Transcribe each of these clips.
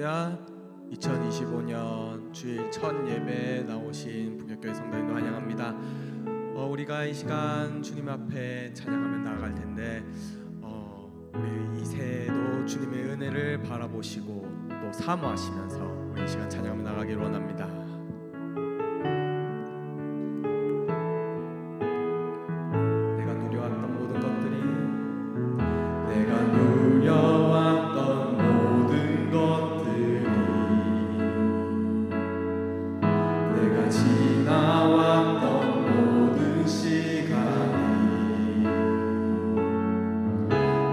할렐루야. 2025년 주일 첫 예배에 나오신 북역교회 성도님들 환영합니다. 우리가 이 시간 주님 앞에 찬양하며 나아갈 텐데 우리 이 새해에도 주님의 은혜를 바라보시고 또 사모하시면서 우리 이 시간 찬양하며 나가기를 원합니다. 내가 누려왔던 모든 것들이 내가 누려왔던 모든 것들이 내가 지나왔던 모든 시간이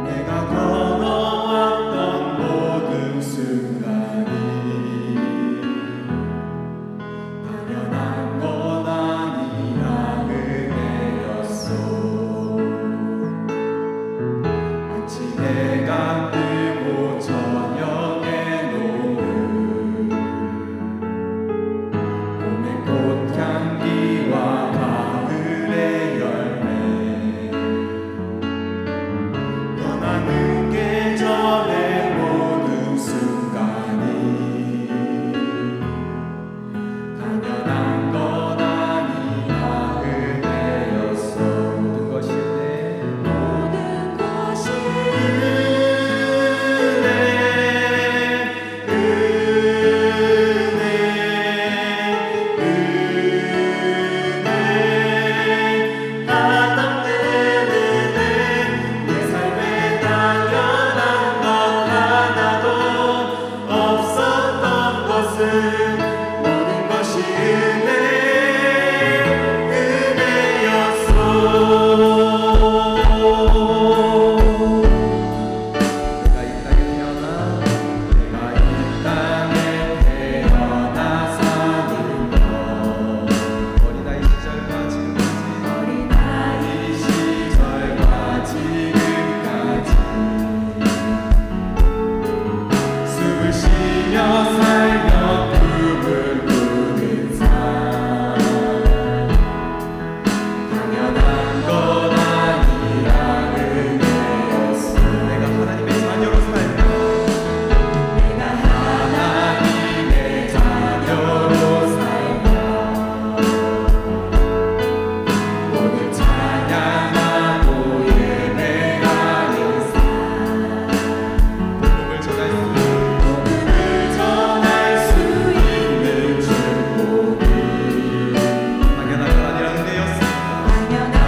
내가 걸어왔던 모든 순간이 당연한 건 아니라 은혜였어. 마치 내가 뜨고 저녁에 노을 봄의 꽃향기와 가을의 열매 변하는 계절의 모든 순간이 당연한 건 아니라 은혜였어. 모든 것이 은혜 모든 것이 당연한 건 아니라 은혜였어.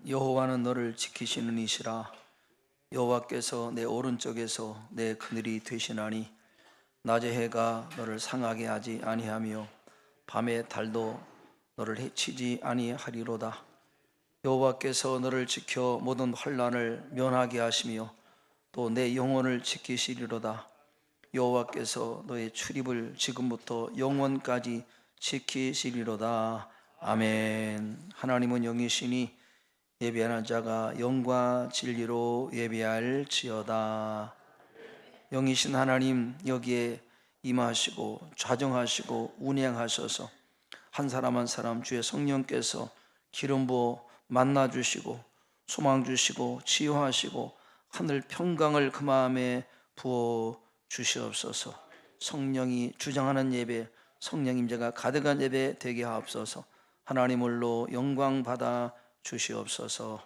여호와는 너를 지키시는 이시라. 여호와께서 내 오른쪽에서 내 그늘이 되시나니 낮의 해가 너를 상하게 하지 아니하며 밤의 달도 너를 해치지 아니하리로다. 여호와께서 너를 지켜 모든 환난을 면하게 하시며 또 내 영혼을 지키시리로다. 여호와께서 너의 출입을 지금부터 영원까지 지키시리로다. 아멘. 하나님은 영이시니 예배하는 자가 영과 진리로 예배할지어다. 영이신 하나님, 여기에 임하시고 좌정하시고 운행하셔서 한 사람 한 사람 주의 성령께서 기름 부어 만나주시고 소망 주시고 치유하시고 하늘 평강을 그 마음에 부어 주시옵소서. 성령이 주장하는 예배, 성령 임재가 가득한 예배 되게 하옵소서. 하나님을로 영광 받아 주시옵소서.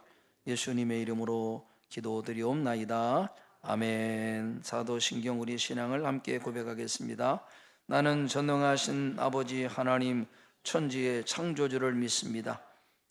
예수님의 이름으로 기도드리옵나이다. 아멘. 사도신경 우리 신앙을 함께 고백하겠습니다. 나는 전능하신 아버지 하나님 천지의 창조주를 믿습니다.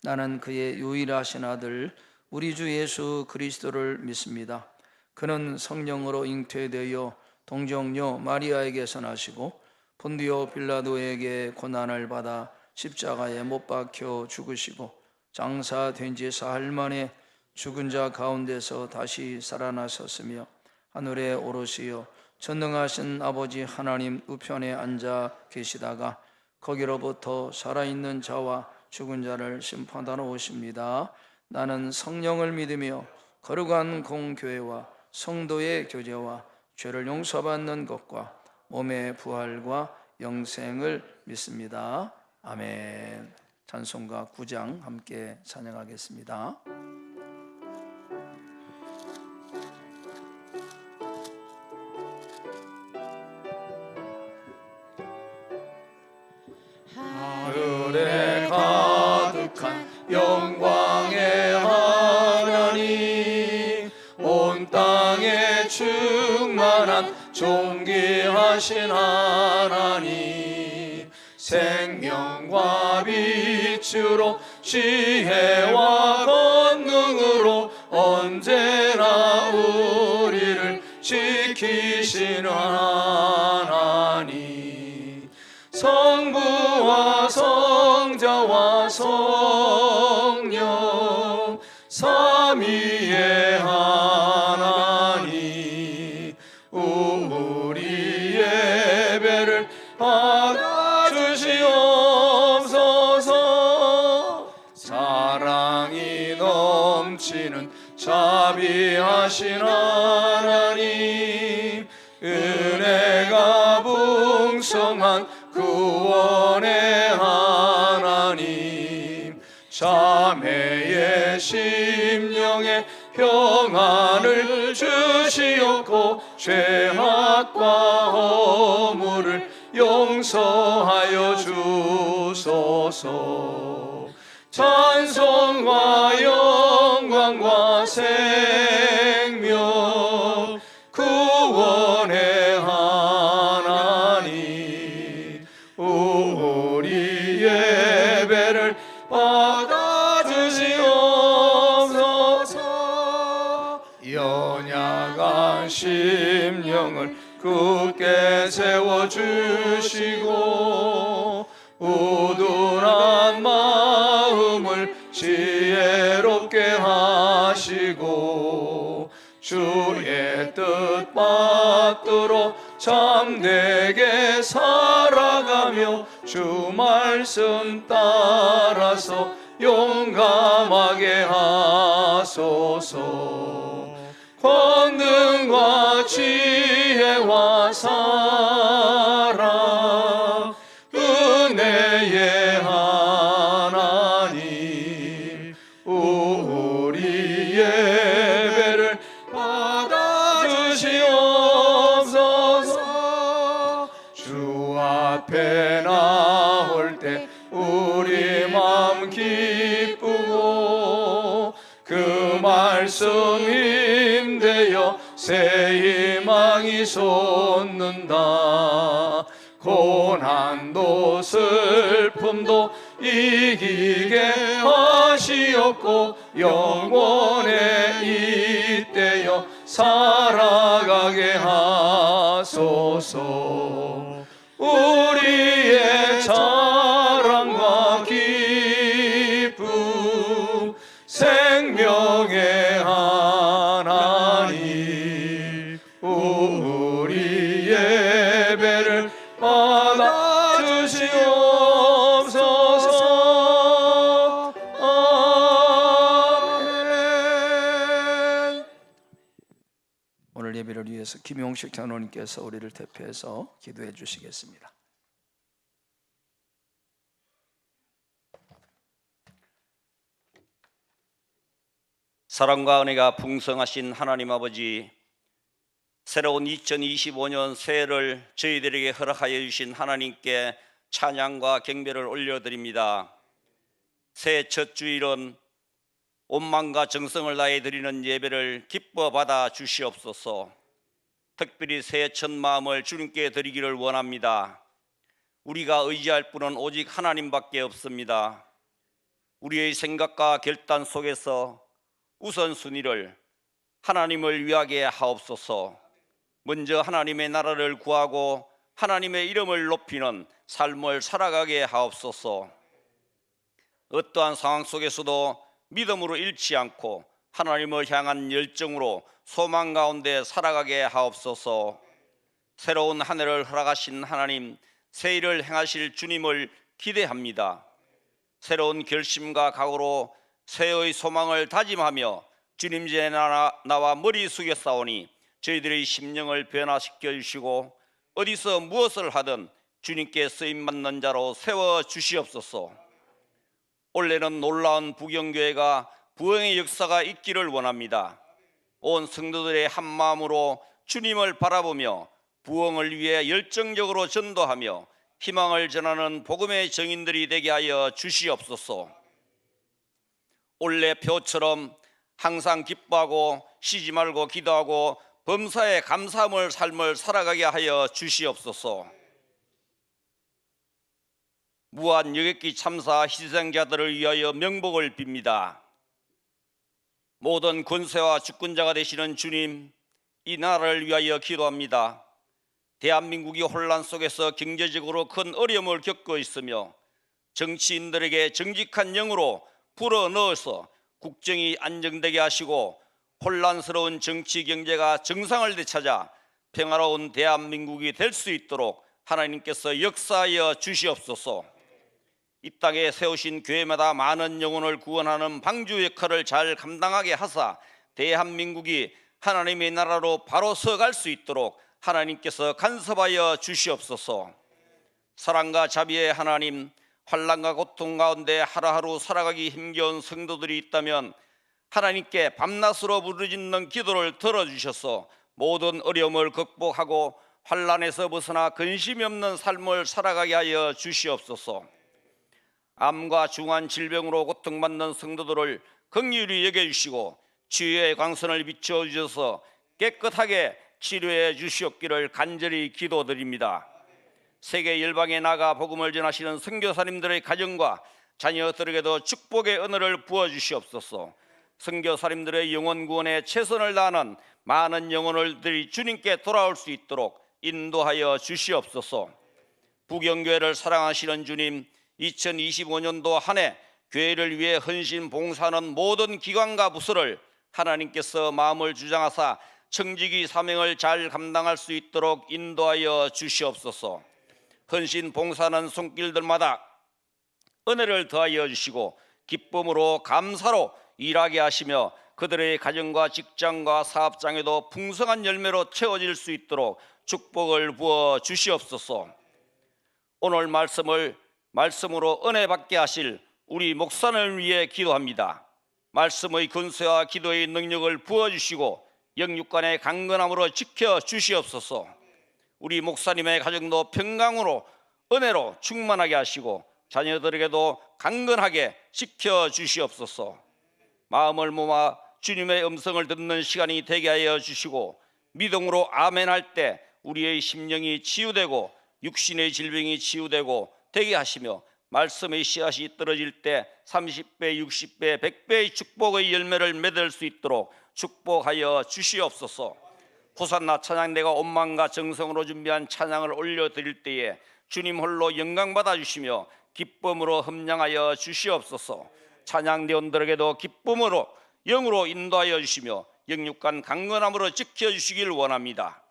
나는 그의 유일하신 아들 우리 주 예수 그리스도를 믿습니다. 그는 성령으로 잉태되어 동정녀 마리아에게서 나시고 본디오 빌라도에게 고난을 받아 십자가에 못 박혀 죽으시고 장사된 지 사흘 만에 죽은 자 가운데서 다시 살아나셨으며 하늘에 오르시어 전능하신 아버지 하나님 우편에 앉아 계시다가 거기로부터 살아있는 자와 죽은 자를 심판하러 오십니다. 나는 성령을 믿으며 거룩한 공교회와 성도의 교제와 죄를 용서받는 것과 몸의 부활과 영생을 믿습니다. 아멘. 찬송가 9장 함께 찬양하겠습니다. 하늘에 가득한 영광의 하나님, 온 땅에 충만한 존귀하신 하나님, 생명과 빛으로 지혜와 권능으로 언제나 우리를 지키시는 하나님, 성부와 성자와 성령 삼위의 하나님, 우리 예배를 받아주시옵소서. 사랑이 넘치는 자비하신 하나님, 은혜가 풍성한 구원의 하나님, 자매의 심령에 평안을 주시옵고 죄악과 허물을 용서하여 주소서. 찬송과 영광과 생명 구원의 하나님, 우리 예배를 받아주시옵소서. 연약한 심령을 굳게 세워주시고 우둔한 마음을 지혜롭게 하시고 주의 뜻 받들어 참되게 살아가며 주 말씀 따라서 용감하게 하소서. 권능과 지혜와 사랑 은혜의 하나님, 우리 예배를 받아주시옵소서. 주 앞에 나올 때 우리 마음 기쁘고 그 말씀 힘되어 새 희망이 솟는다. 고난도 슬픔도 이기게 하시옵고 영원에 이때여 살아가게 하소서. 우리의 자랑과 기쁨 생명의 하나님, 우리 예배를 받아주시옵소서. 아멘. 오늘 예배를 위해서 김용식 장로님께서 우리를 대표해서 기도해 주시겠습니다. 사랑과 은혜가 풍성하신 하나님 아버지, 새로운 2025년 새해를 저희들에게 허락하여 주신 하나님께 찬양과 경배를 올려드립니다. 새해 첫 주일은 온 마음과 정성을 다해 드리는 예배를 기뻐 받아 주시옵소서. 특별히 새해 첫 마음을 주님께 드리기를 원합니다. 우리가 의지할 분은 오직 하나님밖에 없습니다. 우리의 생각과 결단 속에서 우선순위를 하나님을 위하게 하옵소서. 먼저 하나님의 나라를 구하고 하나님의 이름을 높이는 삶을 살아가게 하옵소서. 어떠한 상황 속에서도 믿음으로 잃지 않고 하나님을 향한 열정으로 소망 가운데 살아가게 하옵소서. 새로운 한 해를 허락하신 하나님, 새해를 행하실 주님을 기대합니다. 새로운 결심과 각오로 새해의 소망을 다짐하며 주님 전에 나와 머리 숙여 싸우니 저희들의 심령을 변화시켜 주시고 어디서 무엇을 하든 주님께 쓰임받는 자로 세워 주시옵소서. 올해는 놀라운 부경교회가 부흥의 역사가 있기를 원합니다. 온 성도들의 한 마음으로 주님을 바라보며 부흥을 위해 열정적으로 전도하며 희망을 전하는 복음의 증인들이 되게 하여 주시옵소서. 올해 표처럼 항상 기뻐하고 쉬지 말고 기도하고 범사에 감사함을 삶을 살아가게 하여 주시옵소서. 무한 여객기 참사 희생자들을 위하여 명복을 빕니다. 모든 권세와 주권자가 되시는 주님, 이 나라를 위하여 기도합니다. 대한민국이 혼란 속에서 경제적으로 큰 어려움을 겪고 있으며 정치인들에게 정직한 영으로 불어넣어서 국정이 안정되게 하시고 혼란스러운 정치 경제가 정상을 되찾아 평화로운 대한민국이 될 수 있도록 하나님께서 역사하여 주시옵소서. 이 땅에 세우신 교회마다 많은 영혼을 구원하는 방주 역할을 잘 감당하게 하사 대한민국이 하나님의 나라로 바로 서갈 수 있도록 하나님께서 간섭하여 주시옵소서. 사랑과 자비의 하나님, 환난과 고통 가운데 하루하루 살아가기 힘겨운 성도들이 있다면 하나님께 밤낮으로 부르짖는 기도를 들어주셔서 모든 어려움을 극복하고 환난에서 벗어나 근심이 없는 삶을 살아가게 하여 주시옵소서. 암과 중한 질병으로 고통받는 성도들을 긍휼히 여겨주시고 치유의 광선을 비춰주셔서 깨끗하게 치료해 주시옵기를 간절히 기도드립니다. 세계 열방에 나가 복음을 전하시는 선교사님들의 가정과 자녀들에게도 축복의 은혜를 부어주시옵소서. 선교사님들의 영혼 구원에 최선을 다하는 많은 영혼들이 주님께 돌아올 수 있도록 인도하여 주시옵소서. 부경교회를 사랑하시는 주님, 2025년도 한 해 교회를 위해 헌신 봉사하는 모든 기관과 부서를 하나님께서 마음을 주장하사 청지기 사명을 잘 감당할 수 있도록 인도하여 주시옵소서. 헌신 봉사하는 손길들마다 은혜를 더하여 주시고 기쁨으로 감사로 일하게 하시며 그들의 가정과 직장과 사업장에도 풍성한 열매로 채워질 수 있도록 축복을 부어 주시옵소서. 오늘 말씀으로 은혜 받게 하실 우리 목사님을 위해 기도합니다. 말씀의 근세와 기도의 능력을 부어주시고 영육간의 강건함으로 지켜주시옵소서. 우리 목사님의 가정도 평강으로 은혜로 충만하게 하시고 자녀들에게도 강건하게 지켜주시옵소서. 마음을 모아 주님의 음성을 듣는 시간이 되게 하여 주시고 믿음으로 아멘할 때 우리의 심령이 치유되고 육신의 질병이 치유되고 되게 하시며 말씀의 씨앗이 떨어질 때 30배, 60배, 100배의 축복의 열매를 맺을 수 있도록 축복하여 주시옵소서. 호산나 찬양, 내가 온망과 정성으로 준비한 찬양을 올려드릴 때에 주님 홀로 영광 받아 주시며 기쁨으로 흠량하여 주시옵소서. 찬양대원들에게도 기쁨으로 영으로 인도하여 주시며 영육간 강건함으로 지켜주시길 원합니다.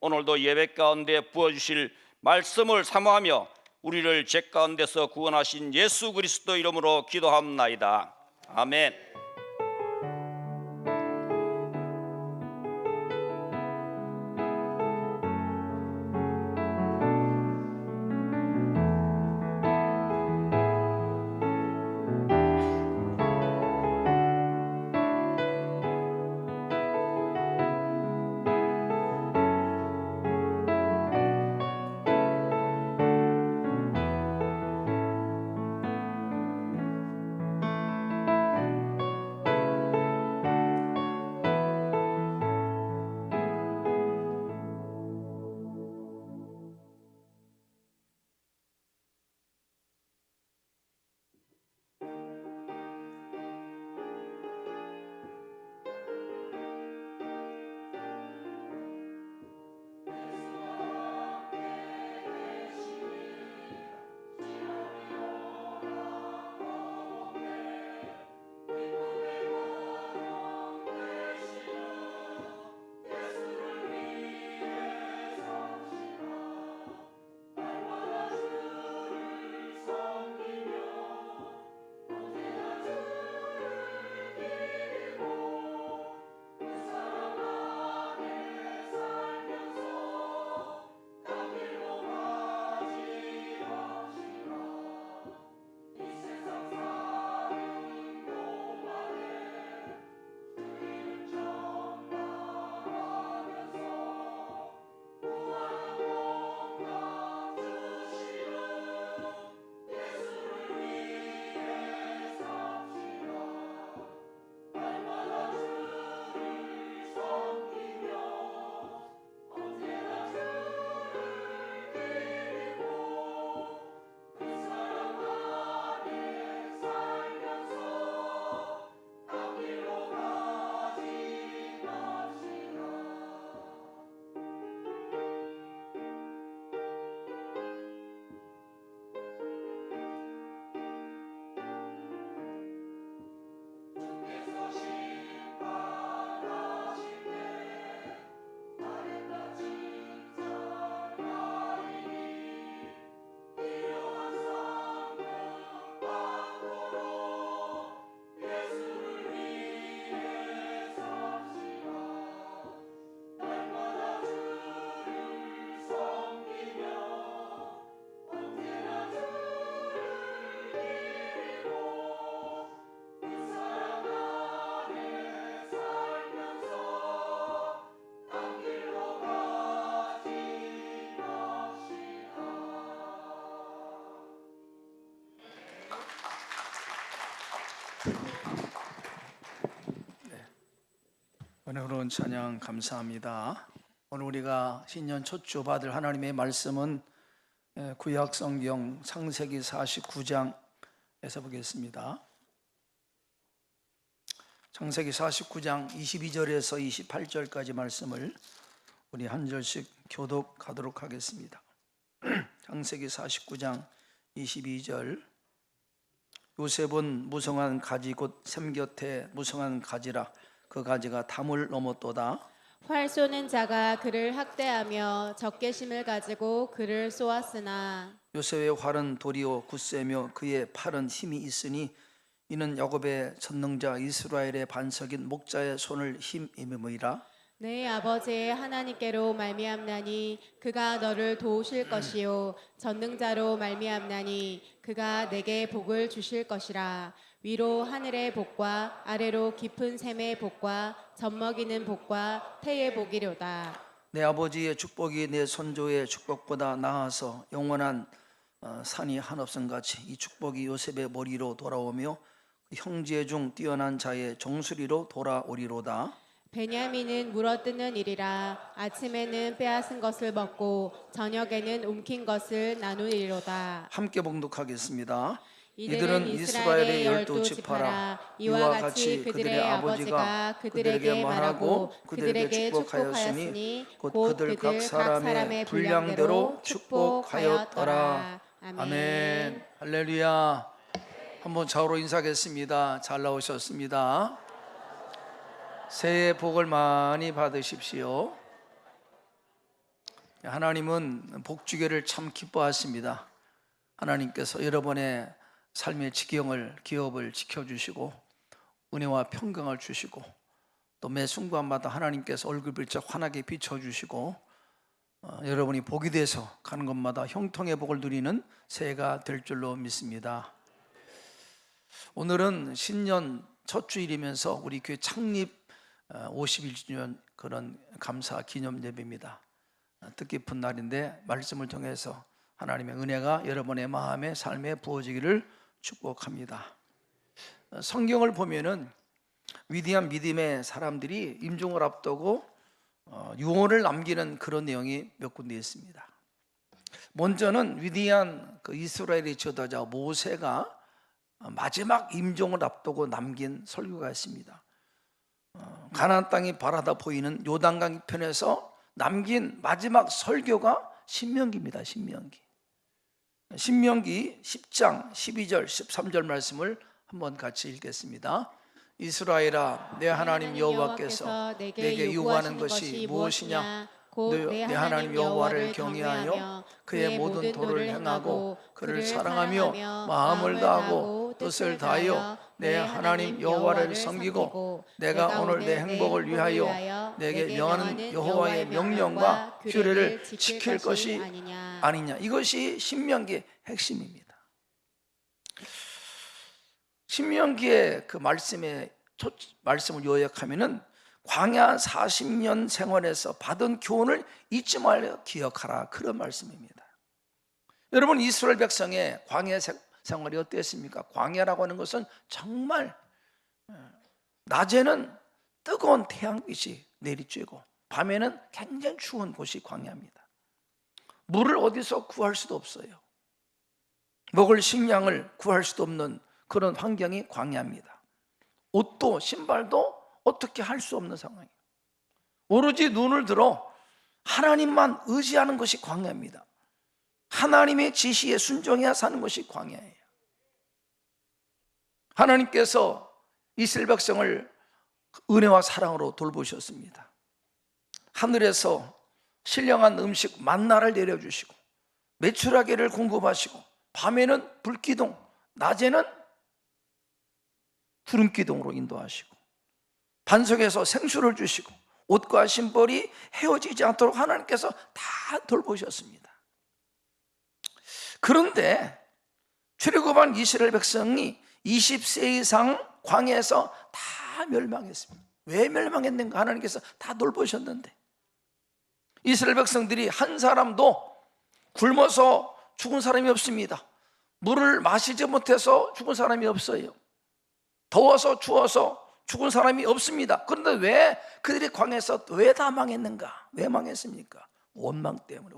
오늘도 예배 가운데 부어주실 말씀을 사모하며 우리를 죄 가운데서 구원하신 예수 그리스도 이름으로 기도합나이다. 아멘. 은혜로운 찬양 감사합니다. 오늘 우리가 신년 첫 주 받을 하나님의 말씀은 구약 성경 창세기 49장에서 보겠습니다. 창세기 49장 22절에서 28절까지 말씀을 우리 한 절씩 교독하도록 하겠습니다. 창세기 49장 22절. 요셉은 무성한 가지 곧 샘 곁에 무성한 가지라. 그 가지가 담을 넘었도다. 활 쏘는 자가 그를 학대하며 적개심을 가지고 그를 쏘았으나 요셉의 활은 도리어 굳세며 그의 팔은 힘이 있으니 이는 야곱의 전능자 이스라엘의 반석인 목자의 손을 힘입음이라. 내 아버지의 하나님께로 말미암나니 그가 너를 도우실 것이요 전능자로 말미암나니 그가 내게 복을 주실 것이라. 위로 하늘의 복과 아래로 깊은 샘의 복과 젖먹이는 복과 태의 복이로다. 내 아버지의 축복이 내 선조의 축복보다 나아서 영원한 산이 한없음같이 이 축복이 요셉의 머리로 돌아오며 형제 중 뛰어난 자의 정수리로 돌아오리로다. 베냐민은 물어뜯는 일이라 아침에는 빼앗은 것을 먹고 저녁에는 움킨 것을 나누리로다. 함께 봉독하겠습니다. 이들은 이스라엘의 12지파라. 이와 같이 그들의 아버지가 그들에게 말하고 그들에게 축복하였으니 곧 그들 각 사람의 분량대로 축복하였더라. 아멘. 할렐루야. 한번 좌우로 인사하겠습니다. 잘 나오셨습니다. 새해 복을 많이 받으십시오. 하나님은 복주기를 참 기뻐하십니다. 하나님께서 여러분의 삶의 지경을, 기업을 지켜주시고 은혜와 평강을 주시고 또 매 순간마다 하나님께서 얼굴 비쩍 환하게 비춰주시고 여러분이 복이 돼서 가는 곳마다 형통의 복을 누리는 새해가 될 줄로 믿습니다. 오늘은 신년 첫 주일이면서 우리 교회 창립 51주년 그런 감사 기념 예배입니다. 뜻깊은 날인데 말씀을 통해서 하나님의 은혜가 여러분의 마음에 삶에 부어지기를 축복합니다. 성경을 보면은 위대한 믿음의 사람들이 임종을 앞두고 유언을 남기는 그런 내용이 몇 군데 있습니다. 먼저는 위대한 그 이스라엘의 지도자 모세가 마지막 임종을 앞두고 남긴 설교가 있습니다. 가나안 땅이 바라다 보이는 요단강 편에서 남긴 마지막 설교가 신명기입니다. 신명기 10장 12절 13절 말씀을 한번 같이 읽겠습니다. 이스라엘아, 내 하나님 여호와께서 내게 요구하는 것이 무엇이냐? 내 하나님 여호와를 경외하여 그의 모든 도를 행하고 그를 사랑하며 마음을 다하고 뜻을 다하여 내 하나님 여호와를 섬기고 내가 오늘 내 행복을 위하여 내게 명하는 여호와의 명령과 규례를 지킬 것이 아니냐. 이것이 신명기의 핵심입니다. 신명기의 그 말씀을 요약하면은 광야 40년 생활에서 받은 교훈을 잊지 말고 기억하라, 그런 말씀입니다. 여러분, 이스라엘 백성의 광야 생활이 어땠습니까? 광야라고 하는 것은 정말 낮에는 뜨거운 태양빛이 내리쬐고 밤에는 굉장히 추운 곳이 광야입니다. 물을 어디서 구할 수도 없어요. 먹을 식량을 구할 수도 없는 그런 환경이 광야입니다. 옷도 신발도 어떻게 할 수 없는 상황이에요. 오로지 눈을 들어 하나님만 의지하는 것이 광야입니다. 하나님의 지시에 순종해야 사는 것이 광야예요. 하나님께서 이스라엘 백성을 은혜와 사랑으로 돌보셨습니다. 하늘에서 신령한 음식 만나를 내려주시고 메추라기를 공급하시고 밤에는 불기둥, 낮에는 구름기둥으로 인도하시고 반석에서 생수를 주시고 옷과 신발이 헤어지지 않도록 하나님께서 다 돌보셨습니다. 그런데 출애굽한 이스라엘 백성이 20세 이상 광야에서 다 멸망했습니다. 왜 멸망했는가? 하나님께서 다 돌보셨는데 이스라엘 백성들이 한 사람도 굶어서 죽은 사람이 없습니다. 물을 마시지 못해서 죽은 사람이 없어요. 더워서 추워서 죽은 사람이 없습니다. 그런데 왜 그들이 광야에서 왜 다 망했는가? 왜 망했습니까? 원망 때문에.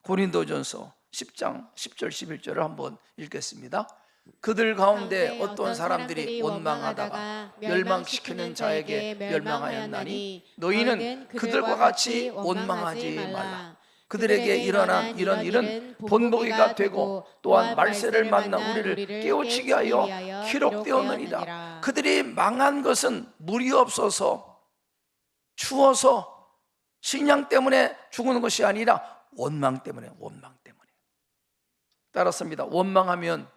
고린도전서 10장 10절 11절을 한번 읽겠습니다. 그들 가운데 어떤 사람들이 원망하다가 멸망시키는 자에게 멸망하였나니 너희는 그들과 같이 원망하지 말라. 그들에게 일어난 이런 일은 본보기가 되고 또한 말세를 만나 우리를 깨우치게 하여 기록되었느니라. 그들이 망한 것은 물이 없어서 추워서 식량 때문에 죽는 것이 아니라 원망 때문에. 따랐습니다. 원망하면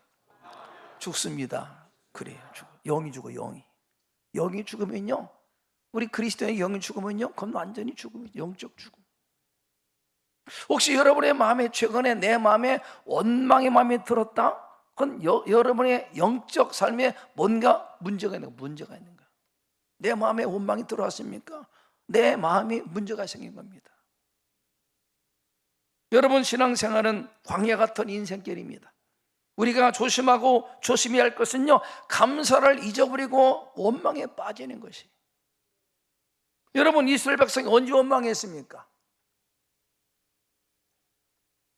죽습니다. 그래요. 영이 죽어. 영이 죽으면요, 우리 그리스도의 영이 죽으면요, 그건 완전히 죽음이죠. 영적 죽음. 혹시 여러분의 마음에 최근에 내 마음에 원망의 마음이 들었다? 그건 여러분의 영적 삶에 뭔가 문제가 있는가? 내 마음에 원망이 들어왔습니까? 내 마음이 문제가 생긴 겁니다. 여러분, 신앙생활은 광야 같은 인생길입니다. 우리가 조심하고 조심해야 할 것은요, 감사를 잊어버리고 원망에 빠지는 것이. 여러분, 이스라엘 백성이 언제 원망했습니까?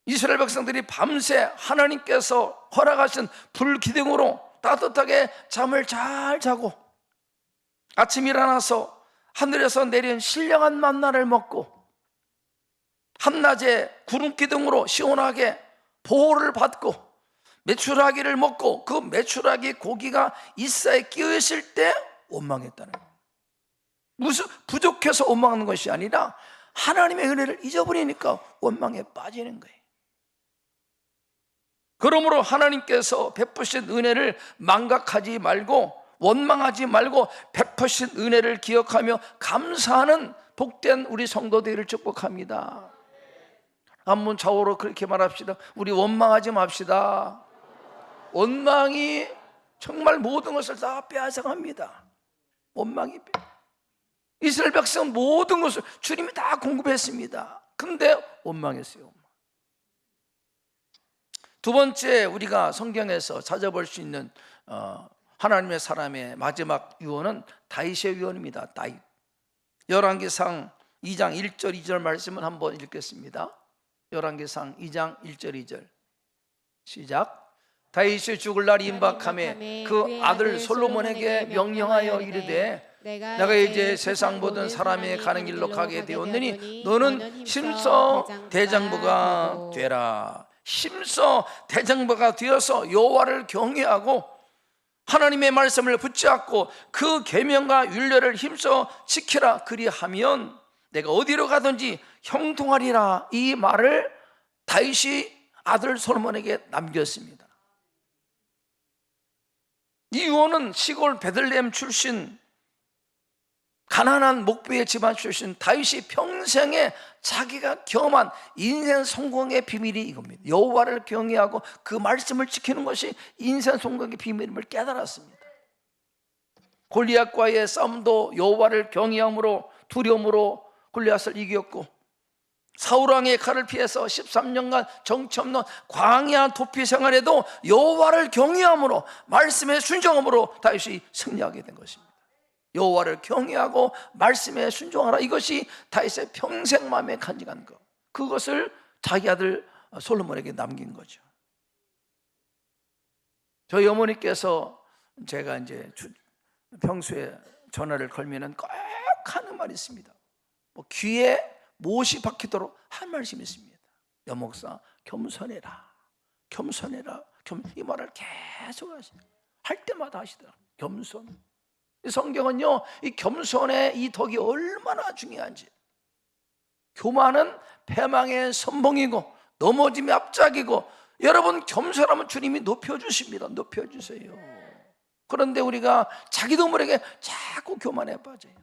이스라엘 백성들이 밤새 하나님께서 허락하신 불기둥으로 따뜻하게 잠을 잘 자고 아침 일어나서 하늘에서 내린 신령한 만나를 먹고 한낮에 구름기둥으로 시원하게 보호를 받고 메추라기를 먹고 그 메추라기 고기가 이싸에 끼어 있을 때 원망했다는 거예요. 무슨 부족해서 원망하는 것이 아니라 하나님의 은혜를 잊어버리니까 원망에 빠지는 거예요. 그러므로 하나님께서 베푸신 은혜를 망각하지 말고 원망하지 말고 베푸신 은혜를 기억하며 감사하는 복된 우리 성도 되기를 축복합니다. 한번 좌우로 그렇게 말합시다. 우리 원망하지 맙시다. 원망이 정말 모든 것을 다 빼앗아갑니다. 원망이 이스라엘 백성은 모든 것을 주님이 다 공급했습니다. 근데 원망했어요. 두 번째, 우리가 성경에서 찾아볼 수 있는 하나님의 사람의 마지막 유언은 다윗의 유언입니다. 다윗. 열왕기상 2장 1절 2절 말씀을 한번 읽겠습니다. 열왕기상 2장 1절 2절 시작. 다윗이 죽을 날이 임박하매 그 아들 솔로몬에게 명령하여 이르되 내가 이제 세상 모든 사람이 가는 길로 가게 되었느니 너는 힘써 대장부가 되라. 힘써 대장부가 되어서 여호와를 경외하고 하나님의 말씀을 붙잡고 그 계명과 율례를 힘써 지키라. 그리하면 내가 어디로 가든지 형통하리라. 이 말을 다윗이 아들 솔로몬에게 남겼습니다. 이 유언은 시골 베들레헴 출신 가난한 목베의 집안 출신 다윗이 평생에 자기가 경험한 인생 성공의 비밀이 이겁니다. 여호와를 경외하고 그 말씀을 지키는 것이 인생 성공의 비밀임을 깨달았습니다. 골리앗과의 싸움도 여호와를 경외함으로 두려움으로 골리앗을 이겼고 사울왕의 칼을 피해서 13년간 정치 없는 광야 도피 생활에도 여호와를 경외함으로 말씀에 순종함으로 다윗이 승리하게 된 것입니다. 여호와를 경외하고 말씀에 순종하라. 이것이 다윗의 평생 마음에 간직한 것. 그것을 자기 아들 솔로몬에게 남긴 거죠. 저희 어머니께서 제가 이제 평소에 전화를 걸면은 꼭 하는 말이 있습니다. 뭐 귀에 못이 박히도록 한 말씀이 있습니다. 여목사 겸손해라, 겸손해라. 이 말을 계속 하시죠. 할 때마다 하시더라고요. 겸손. 이 성경은요, 이 겸손의 이 덕이 얼마나 중요한지. 교만은 패망의 선봉이고 넘어짐의 앞짝이고, 여러분 겸손하면 주님이 높여주십니다. 높여주세요. 그런데 우리가 자기도 모르게 자꾸 교만에 빠져요.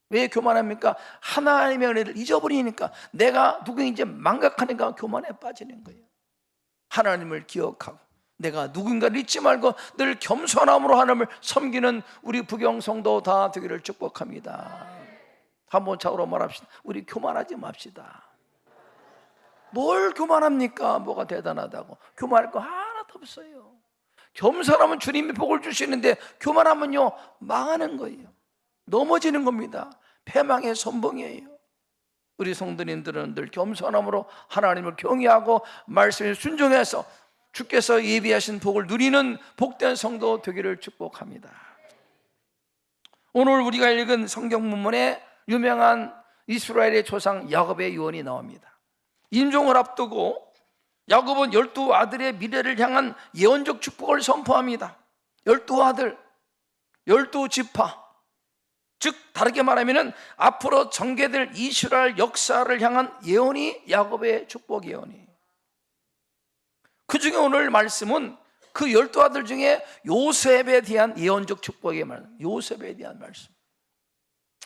왜 교만합니까? 하나님의 은혜를 잊어버리니까, 내가 누구인지 망각하니까 교만에 빠지는 거예요. 하나님을 기억하고 내가 누군가를 잊지 말고 늘 겸손함으로 하나님을 섬기는 우리 부경성도 다 되기를 축복합니다. 한번 차으로 말합시다. 우리 교만하지 맙시다. 뭘 교만합니까? 뭐가 대단하다고. 교만할 거 하나도 없어요. 겸손하면 주님이 복을 주시는데, 교만하면요 망하는 거예요. 넘어지는 겁니다. 패망의 선봉이에요. 우리 성도님들은 늘 겸손함으로 하나님을 경외하고 말씀에 순종해서 주께서 예비하신 복을 누리는 복된 성도 되기를 축복합니다. 오늘 우리가 읽은 성경 문문에 유명한 이스라엘의 조상 야곱의 유언이 나옵니다. 임종을 앞두고 야곱은 12 아들의 미래를 향한 예언적 축복을 선포합니다. 12 아들, 12지파, 즉 다르게 말하면 앞으로 전개될 이스라엘 역사를 향한 예언이 야곱의 축복 예언이에요. 그 중에 오늘 말씀은 그 12아들 중에 요셉에 대한 예언적 축복의 말씀, 요셉에 대한 말씀.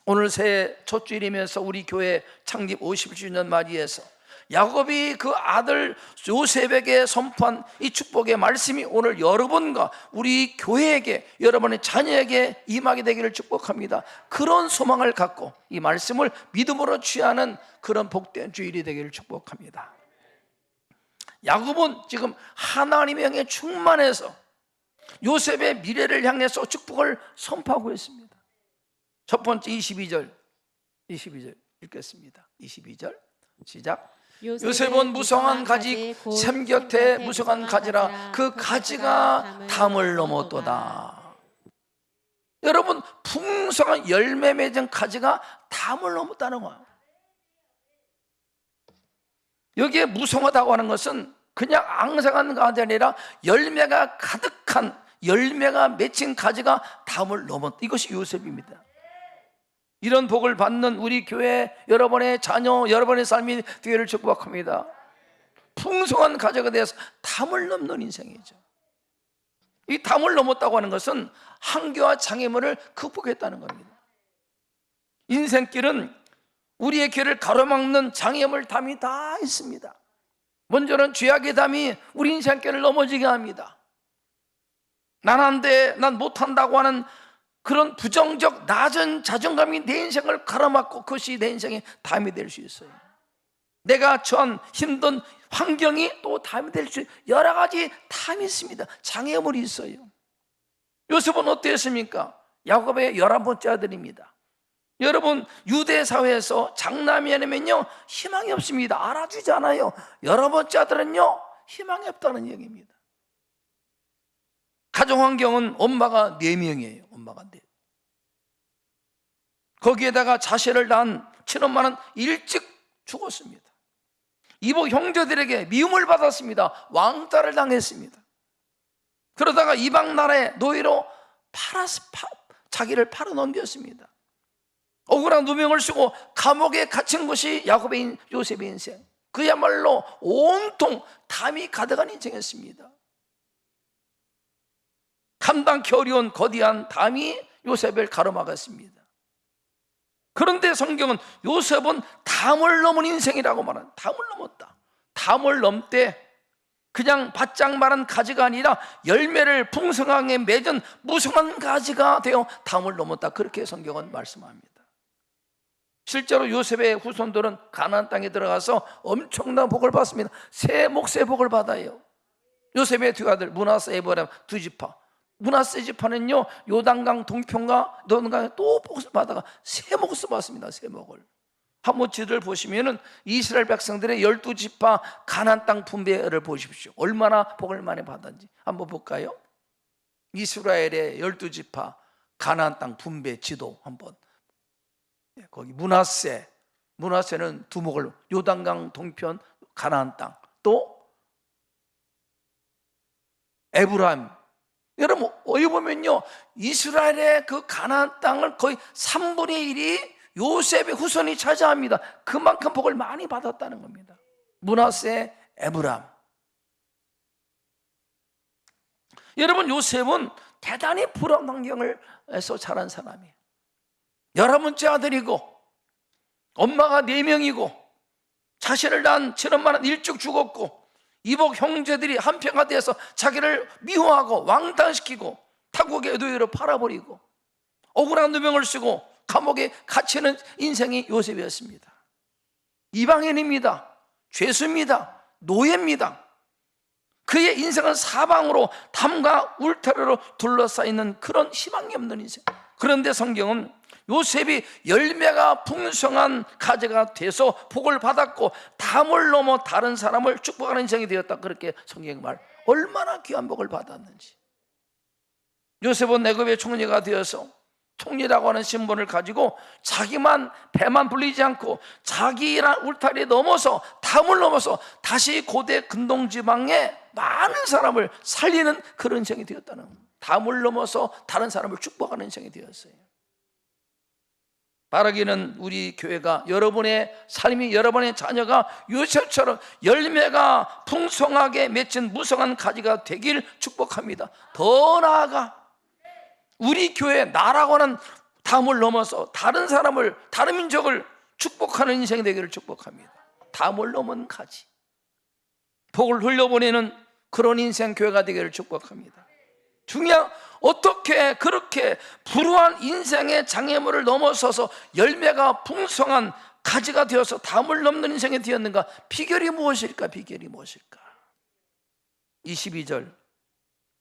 오늘 새해 첫 주일이면서 우리 교회 창립 50주년 맞이해서 야곱이 그 아들 요셉에게 선포한 이 축복의 말씀이 오늘 여러분과 우리 교회에게, 여러분의 자녀에게 임하게 되기를 축복합니다. 그런 소망을 갖고 이 말씀을 믿음으로 취하는 그런 복된 주일이 되기를 축복합니다. 야곱은 지금 하나님의 영에 충만해서 요셉의 미래를 향해서 축복을 선포하고 있습니다. 첫 번째 22절 22절 읽겠습니다. 22절 시작. 요셉은 요셉은 무성한 가지 곧 샘 곁에 무성한 가지라 그 가지가 담을 넘었도다. 여러분, 풍성한 열매 맺은 가지가 담을 넘었다는 거예요. 여기에 무성하다고 하는 것은 그냥 앙상한 가지 아니라 열매가 가득한, 열매가 맺힌 가지가 담을 넘었다. 이것이 요셉입니다. 이런 복을 받는 우리 교회 여러분의 자녀, 여러분의 삶이 되기를 축복합니다. 풍성한 가지가 되어서 담을 넘는 인생이죠. 이 담을 넘었다고 하는 것은 한계와 장애물을 극복했다는 겁니다. 인생길은 우리의 길을 가로막는 장애물, 담이 다 있습니다. 먼저는 죄악의 담이 우리 인생길을 넘어지게 합니다. 난 안 돼, 난 못한다고 하는 그런 부정적 낮은 자존감이 내 인생을 가로막고 그것이 내 인생의 담이 될 수 있어요. 내가 처한 힘든 환경이 또 담이 될 수, 여러 가지 담이 있습니다. 장애물이 있어요. 요셉은 어땠습니까? 야곱의 11번째 아들입니다. 여러분, 유대 사회에서 장남이 아니면요 희망이 없습니다. 알아주지 않아요. 11번째 아들은요 희망이 없다는 얘기입니다. 가정환경은 엄마가 4명이에요. 엄마가 4명. 거기에다가 자신을 낳은 친엄마는 일찍 죽었습니다. 이복 형제들에게 미움을 받았습니다. 왕따를 당했습니다. 그러다가 이방 나라의 노예로 자기를 팔아넘겼습니다. 억울한 누명을 쓰고 감옥에 갇힌 것이 요셉의 인생. 그야말로 온통 담이 가득한 인생이었습니다. 감당기 어려운 거대한 담이 요셉을 가로막았습니다. 그런데 성경은 요셉은 담을 넘은 인생이라고 말합니다. 담을 넘었다. 담을 넘때 그냥 바짝 마른 가지가 아니라 열매를 풍성하게 맺은 무성한 가지가 되어 담을 넘었다. 그렇게 성경은 말씀합니다. 실제로 요셉의 후손들은 가나안 땅에 들어가서 엄청난 복을 받습니다. 새 몫의 복을 받아요. 요셉의 두 아들 므낫세, 에브라임 두 지파. 므낫세 지파는요 요단강 동편과 요단강에 또 복을 받아가 새 몫을 받습니다. 새 몫을. 한번 지도를 보시면은 이스라엘 백성들의 12지파 가나안 땅 분배를 보십시오. 얼마나 복을 많이 받았는지 한번 볼까요? 이스라엘의 12지파 가나안 땅 분배 지도 한번. 거기 므낫세는 두목을, 요단강 동편 가나안 땅, 또 에브라임. 여러분 어디 보면요 이스라엘의 그 가나안 땅을 거의 3분의 1이 요셉의 후손이 차지합니다. 그만큼 복을 많이 받았다는 겁니다. 므낫세, 에브라임. 여러분 요셉은 대단히 불안 환경에서 자란 사람이에요. 11번째 아들이고 엄마가 4명이고 자신을 낳은 친엄마는 일찍 죽었고 이복 형제들이 한평가 돼서 자기를 미워하고 왕따시키고 타국의 노예로 팔아버리고 억울한 누명을 쓰고 감옥에 갇히는 인생이 요셉이었습니다. 이방인입니다. 죄수입니다. 노예입니다. 그의 인생은 사방으로 담과 울타리로 둘러싸이는 그런 희망이 없는 인생. 그런데 성경은 요셉이 열매가 풍성한 가지가 돼서 복을 받았고 담을 넘어 다른 사람을 축복하는 인생이 되었다. 그렇게 성경 말. 얼마나 귀한 복을 받았는지. 요셉은 애굽의 총리가 되어서 총리라고 하는 신분을 가지고 자기만 배만 불리지 않고 자기란 울타리에 넘어서 담을 넘어서 다시 고대 근동지방에 많은 사람을 살리는 그런 인생이 되었다는 겁니다. 담을 넘어서 다른 사람을 축복하는 인생이 되었어요. 바라기는 우리 교회가 여러분의 삶이, 여러분의 자녀가 요셉처럼 열매가 풍성하게 맺힌 무성한 가지가 되길 축복합니다. 더 나아가 우리 교회, 나라고 하는 담을 넘어서 다른 사람을, 다른 민족을 축복하는 인생이 되기를 축복합니다. 담을 넘은 가지, 복을 흘려보내는 그런 인생 교회가 되기를 축복합니다. 중요한, 어떻게 그렇게 불우한 인생의 장애물을 넘어서서 열매가 풍성한 가지가 되어서 담을 넘는 인생이 되었는가? 비결이 무엇일까? 비결이 무엇일까? 22절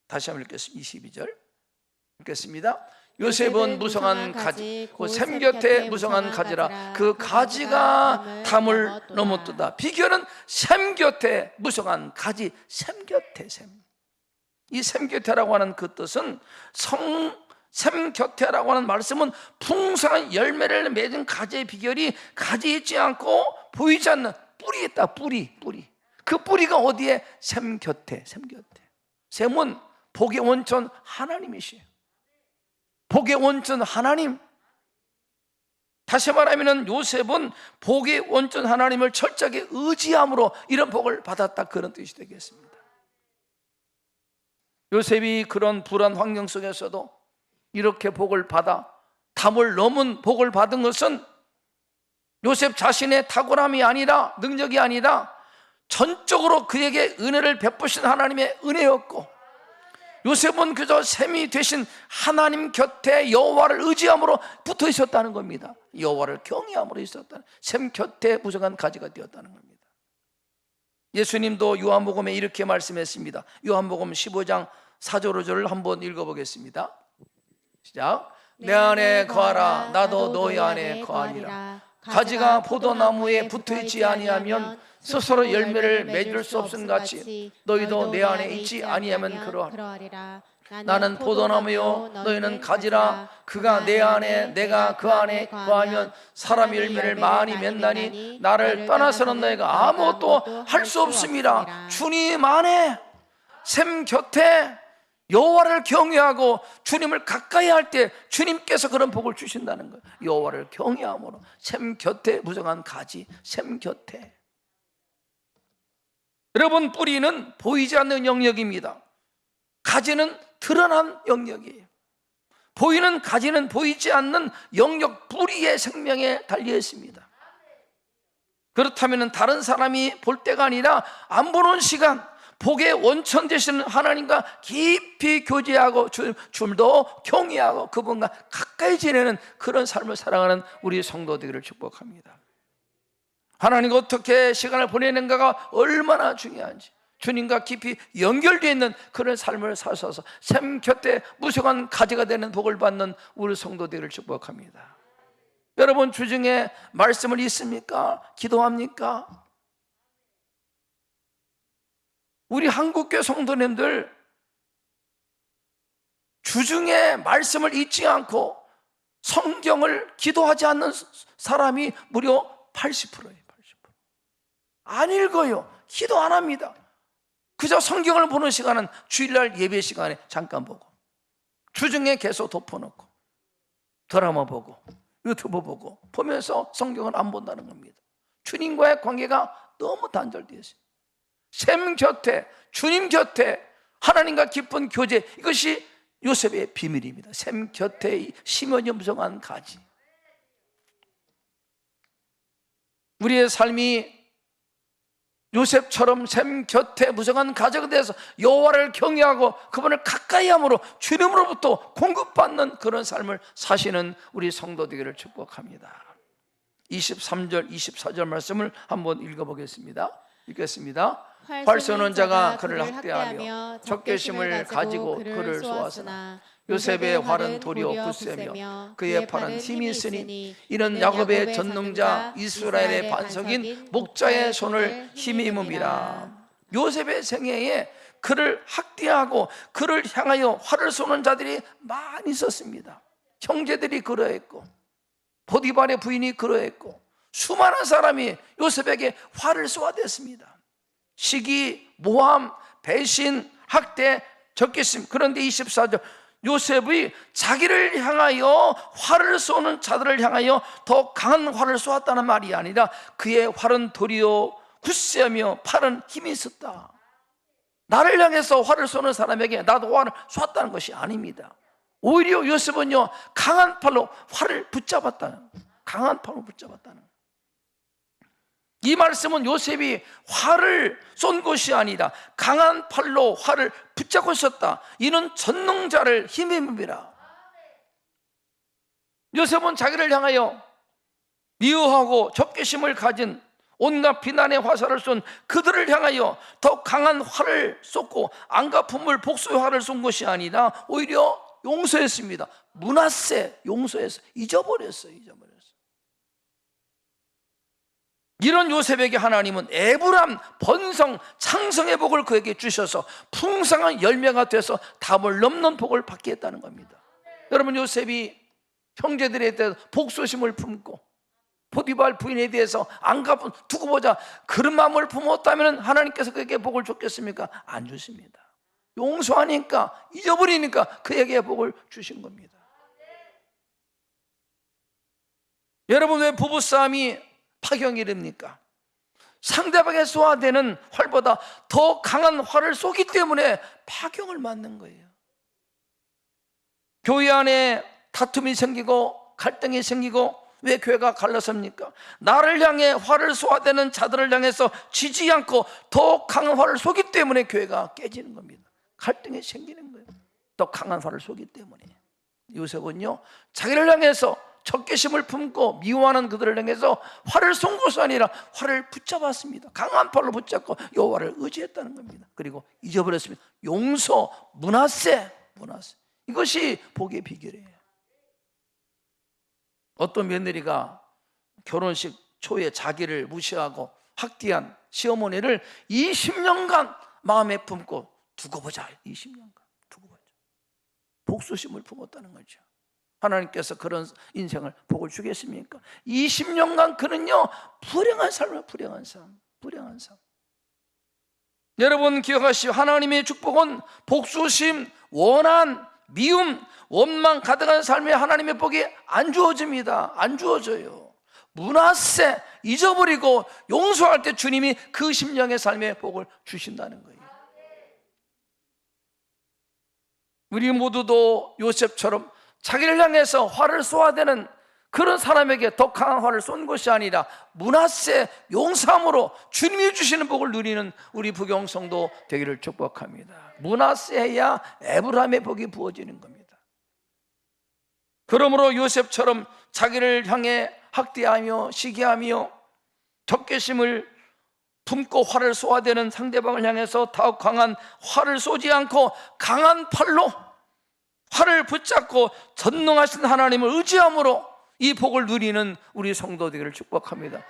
다시 한번 읽겠습니다. 22절 읽겠습니다. 요셉은 무성한 가지, 샘 곁에 무성한 가지라. 그 가지가 담을 넘었도다. 비결은 샘 곁에 무성한 가지, 샘 곁에 샘. 이 샘 곁에라고 하는 그 뜻은 샘 곁에라고 하는 말씀은 풍성한 열매를 맺은 가지의 비결이 가지에 있지 않고 보이지 않는 뿌리에 있다. 뿌리. 그 뿌리가 어디에? 샘 곁에. 샘은 복의 원천 하나님이시에요. 복의 원천 하나님. 다시 말하면 요셉은 복의 원천 하나님을 철저하게 의지함으로 이런 복을 받았다, 그런 뜻이 되겠습니다. 요셉이 그런 불안 환경 속에서도 이렇게 복을 받아 담을 넘은 복을 받은 것은 요셉 자신의 탁월함이 아니라, 능력이 아니라 전적으로 그에게 은혜를 베푸신 하나님의 은혜였고, 요셉은 그저 샘이 되신 하나님 곁에 여호와를 의지함으로 붙어 있었다는 겁니다. 여호와를 경외함으로 있었다는, 샘 곁에 무성한 가지가 되었다는 겁니다. 예수님도 요한복음에 이렇게 말씀했습니다. 요한복음 15장 4절 5절을 한번 읽어보겠습니다. 시작. 내 안에 거하라, 나도 너희 안에 거하리라. 가지가 포도나무에 붙어있지 아니하면 스스로 열매를 맺을 수 없음 같이 너희도 내 안에 있지 아니하면 그러하리라. 나는 포도나무요 너희는 가지라. 그가 내 안에 내가 그 안에 거하면 사람이 열매를 많이 맺나니 나를 떠나서는 너희가 아무것도 할 수 없습니다. 주님 안에 샘 곁에 여호와를 경외하고 주님을 가까이 할 때 주님께서 그런 복을 주신다는 거예요. 여호와를 경외함으로 샘 곁에 무성한 가지, 샘 곁에. 여러분, 뿌리는 보이지 않는 영역입니다. 가지는 드러난 영역이에요. 보이는 가지는 보이지 않는 영역, 뿌리의 생명에 달려 있습니다. 그렇다면 다른 사람이 볼 때가 아니라 안 보는 시간, 복의 원천 되시는 하나님과 깊이 교제하고 줄도 경외하고 그분과 가까이 지내는 그런 삶을 살아가는 우리 성도 되기를 축복합니다. 하나님과 어떻게 시간을 보내는가가 얼마나 중요한지, 주님과 깊이 연결되어 있는 그런 삶을 사셔서 샘 곁에 무성한 가지가 되는 복을 받는 우리 성도 되기를 축복합니다. 여러분, 주중에 말씀을 읽습니까? 기도합니까? 우리 한국교회 성도님들 주중에 말씀을 읽지 않고 성경을 기도하지 않는 사람이 무려 80%예요. 80%. 안 읽어요. 기도 안 합니다. 그저 성경을 보는 시간은 주일날 예배 시간에 잠깐 보고, 주중에 계속 덮어놓고 드라마 보고 유튜브 보고 보면서 성경을 안 본다는 겁니다. 주님과의 관계가 너무 단절되어 있어요. 샘 곁에, 주님 곁에 하나님과 깊은 교제, 이것이 요셉의 비밀입니다. 샘 곁에 심연이 무성한 가지. 우리의 삶이 요셉처럼 샘 곁에 무성한 가지가 돼서 여호와를 경외하고 그분을 가까이 함으로 주님으로부터 공급받는 그런 삶을 사시는 우리 성도 되기를 축복합니다. 23절, 24절 말씀을 한번 읽어보겠습니다. 읽겠습니다. 활 쏘는 자가 그를 학대하며 적개심을 가지고 그를 쏘았으나 요셉의 활은 도리어 굳세며 그의 팔은 힘이 있으니 이는 야곱의 전능자 이스라엘의 반석인 목자의 손을 힘입음이라. 요셉의 생애에 그를 학대하고 그를 향하여 활을 쏘는 자들이 많이 있었습니다. 형제들이 그러했고 보디발의 부인이 그러했고 수많은 사람이 요셉에게 활을 쏘아댔습니다. 시기, 모함, 배신, 학대, 적개심. 그런데 24절, 요셉이 자기를 향하여 활을 쏘는 자들을 향하여 더 강한 활을 쏘았다는 말이 아니라 그의 활은 도리어 굳세하며 팔은 힘이 있었다. 나를 향해서 활을 쏘는 사람에게 나도 활을 쏘았다는 것이 아닙니다. 오히려 요셉은요, 강한 팔로 활을 붙잡았다는, 강한 팔로 붙잡았다는. 이 말씀은 요셉이 활을 쏜 것이 아니라 강한 팔로 활을 붙잡고 있었다. 이는 전능자를 힘입음이라. 요셉은 자기를 향하여 미워하고 적개심을 가진 온갖 비난의 화살을 쏜 그들을 향하여 더 강한 활을 쏟고 안갚음을 복수의 활을 쏜 것이 아니라 오히려 용서했습니다. 므낫세 용서했어요. 잊어버렸어요. 이런 요셉에게 하나님은 에브람 번성 창성의 복을 그에게 주셔서 풍성한 열매가 돼서 담을 넘는 복을 받게 했다는 겁니다. 여러분, 요셉이 형제들에 대해서 복수심을 품고 포티발 부인에 대해서 안 갚은 두고 보자 그런 마음을 품었다면 하나님께서 그에게 복을 줬겠습니까? 안 주십니다. 용서하니까, 잊어버리니까 그에게 복을 주신 겁니다. 여러분, 왜 부부싸움이 파경이 됩니까? 상대방의 쏘아대는 활보다 더 강한 활을 쏘기 때문에 파경을 맞는 거예요. 교회 안에 다툼이 생기고 갈등이 생기고 왜 교회가 갈라섭니까? 나를 향해 활을 쏘아대는 자들을 향해서 지지 않고 더 강한 활을 쏘기 때문에 교회가 깨지는 겁니다. 갈등이 생기는 거예요. 더 강한 활을 쏘기 때문에. 요셉은요, 자기를 향해서 적개심을 품고 미워하는 그들을 향해서 활을 쏜 것이 아니라 활을 붙잡았습니다. 강한 팔로 붙잡고 여호와를 의지했다는 겁니다. 그리고 잊어버렸습니다. 용서, 므낫세. 이것이 복의 비결이에요. 어떤 며느리가 결혼식 초에 자기를 무시하고 학대한 시어머니를 20년간 마음에 품고 두고 보자. 20년간 두고 보자. 복수심을 품었다는 거죠. 하나님께서 그런 인생을 복을 주겠습니까? 20년간 그는요 불행한 삶을 불행한 삶. 여러분 기억하시오. 하나님의 축복은 복수심, 원한, 미움, 원망 가득한 삶에 하나님의 복이 안 주어집니다. 안 주어져요. 므낫세 잊어버리고 용서할 때 주님이 그 심령의 삶에 복을 주신다는 거예요. 우리 모두도 요셉처럼 자기를 향해서 활을 쏘아대는 그런 사람에게 더 강한 활을 쏜 것이 아니라 므낫세 용서함으로 주님이 주시는 복을 누리는 우리 부경성도 되기를 축복합니다. 므낫세야 에브라임의 복이 부어지는 겁니다. 그러므로 요셉처럼 자기를 향해 학대하며 시기하며 적개심을 품고 활을 쏘아대는 상대방을 향해서 더욱 강한 활을 쏘지 않고 강한 팔로 활을 붙잡고 전능하신 하나님을 의지함으로 이 복을 누리는 우리 성도 되기를 축복합니다.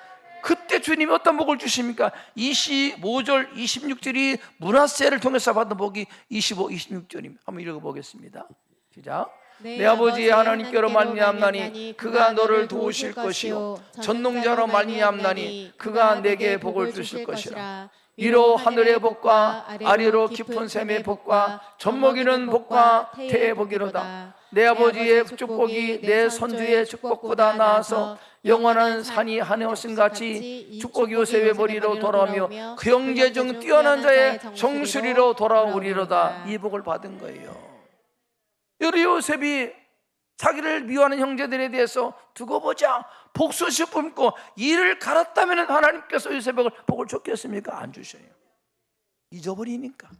그때 주님이 어떤 복을 주십니까? 25절, 26절이 므낫세를 통해서 받은 복이 25, 26절입니다. 한번 읽어보겠습니다. 시작. 내 아버지 하나님께로 말미암나니 그가 너를 도우실 것이요 전능자로 말미암나니 그가 내게 복을 주실 것이라. 위로 하늘의 복과 아래로 깊은 샘의 복과 젖먹이는 복과 태의 복이로다. 내 아버지의 축복이 내 선주의 축복보다 나아서 영원한 산이 하늘신 같이 축복이 요셉의 머리로 돌아오며 그 형제 중 뛰어난 자의 정수리로 돌아오리로다. 이 복을 받은 거예요. 우리 요셉이 자기를 미워하는 형제들에 대해서 두고 보자 복수심 품고 이를 갈았다면 하나님께서 요셉에게 복을 줬겠습니까? 안 주셔요. 잊어버리니까,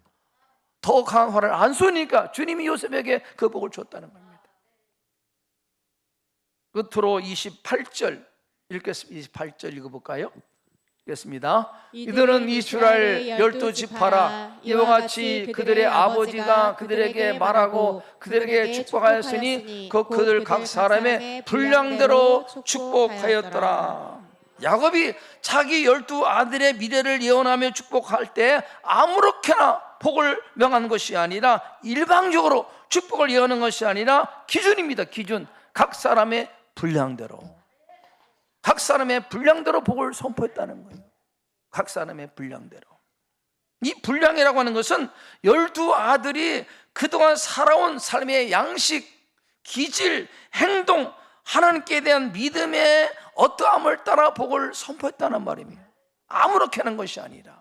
더 강한 활을 안 쏘니까 주님이 요셉에게 그 복을 줬다는 겁니다. 끝으로 28절 읽겠습니다. 28절 읽어볼까요? 읽겠습니다. 이들은 이스라엘 12지파라. 이와 같이 그들의 아버지가 그들에게 말하고 그들에게 축복하였으니 그들 각 사람의 분량대로 축복하였더라. 야곱이 자기 12 아들의 미래를 예언하며 축복할 때 아무렇게나 복을 명한 것이 아니라 일방적으로 축복을 예언하는 것이 아니라 기준입니다. 기준. 각 사람의 분량대로, 각 사람의 분량대로 복을 선포했다는 거예요. 각 사람의 분량대로. 이 분량이라고 하는 것은 12 아들이 그동안 살아온 삶의 양식, 기질, 행동, 하나님께 대한 믿음의 어떠함을 따라 복을 선포했다는 말입니다. 아무렇게 하는 것이 아니라.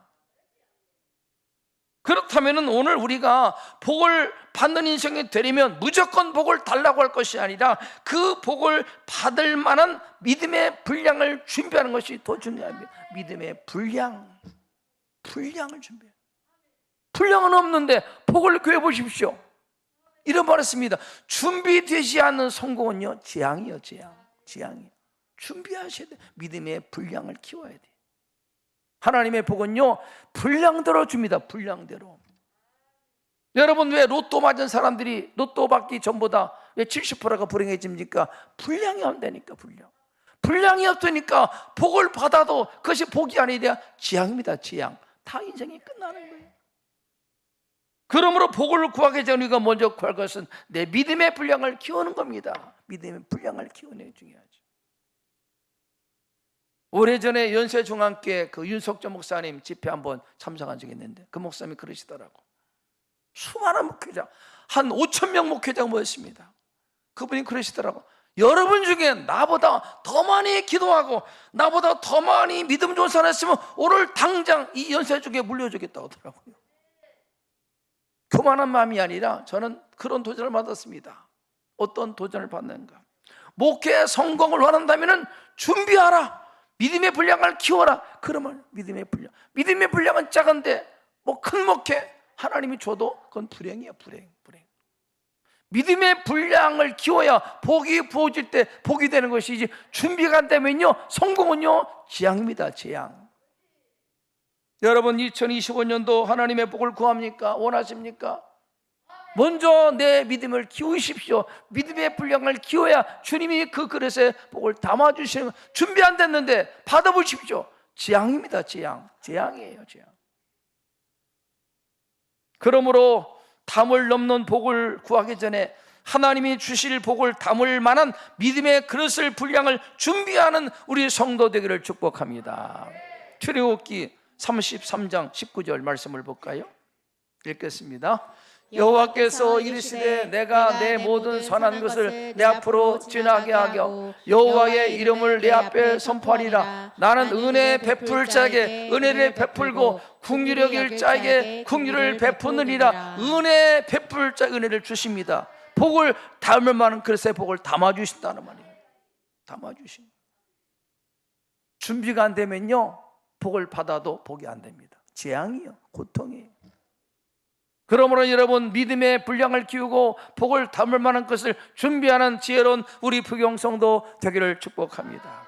그렇다면 오늘 우리가 복을 받는 인생이 되려면 무조건 복을 달라고 할 것이 아니라 그 복을 받을 만한 믿음의 분량을 준비하는 것이 더 중요합니다. 믿음의 분량을 준비해요. 분량은 없는데 복을 구해보십시오. 이런 말 했습니다. 준비되지 않는 성공은요 재앙이요. 재앙이요. 준비하셔야 돼요. 믿음의 분량을 키워야 돼요. 하나님의 복은요 분량대로 줍니다. 분량대로. 여러분, 왜 로또 맞은 사람들이 로또 받기 전보다 왜 70%가 불행해집니까? 분량이 없다니까. 분량이 없으니까 복을 받아도 그것이 복이 아니라 지향입니다. 지향. 다 인생이 끝나는 거예요. 그러므로 복을 구하기 전에 우리가 먼저 구할 것은 내 믿음의 분량을 키우는 겁니다. 믿음의 분량을 키우는 게 중요하죠. 오래전에 연세중앙교회 그 윤석전 목사님 집회 한번 참석한 적이 있는데 그 목사님이 그러시더라고. 수많은 목회자, 한 5,000명 목회자가 모였습니다. 그분이 그러시더라고. 여러분 중에 나보다 더 많이 기도하고 나보다 더 많이 믿음 좋은 사람 있으면 오늘 당장 이 연세중에 물려주겠다고 하더라고요. 교만한 마음이 아니라 저는 그런 도전을 받았습니다. 어떤 도전을 받는가? 목회 성공을 원한다면 준비하라. 믿음의 분량을 키워라. 그러면 믿음의 분량은 작은데 뭐 큰 목회 하나님이 줘도 그건 불행이야. 불행. 믿음의 분량을 키워야 복이 부어질 때 복이 되는 것이지, 준비가 안 되면요 성공은요 재앙입니다. 재앙. 여러분, 2025년도 하나님의 복을 구합니까? 원하십니까? 먼저 내 믿음을 키우십시오. 믿음의 분량을 키워야 주님이 그 그릇에 복을 담아주시는. 준비 안 됐는데 받아보십시오. 재앙입니다. 재앙이에요. 그러므로 담을 넘는 복을 구하기 전에 하나님이 주실 복을 담을 만한 믿음의 그릇을 분량을 준비하는 우리 성도 되기를 축복합니다. 출애굽기 33장 19절 말씀을 볼까요? 읽겠습니다. 여호와께서 이르시되 내가 내 모든 선한 것을 내 앞으로 지나게 하여 여호와의 이름을 내 앞에 선포하리라. 나는 은혜 베풀 자에게 은혜를 베풀고 긍휼히 여길 자에게 긍휼을 베푸느니라. 은혜 베풀 자 은혜를 주십니다. 복을 담을 만한 그릇에 복을 담아주신다는 말이에요. 담아주신. 준비가 안 되면요 복을 받아도 복이 안 됩니다. 재앙이요, 고통이에요. 그러므로 여러분, 믿음의 분량을 키우고 복을 담을 만한 것을 준비하는 지혜로운 우리 부경성도 되기를 축복합니다.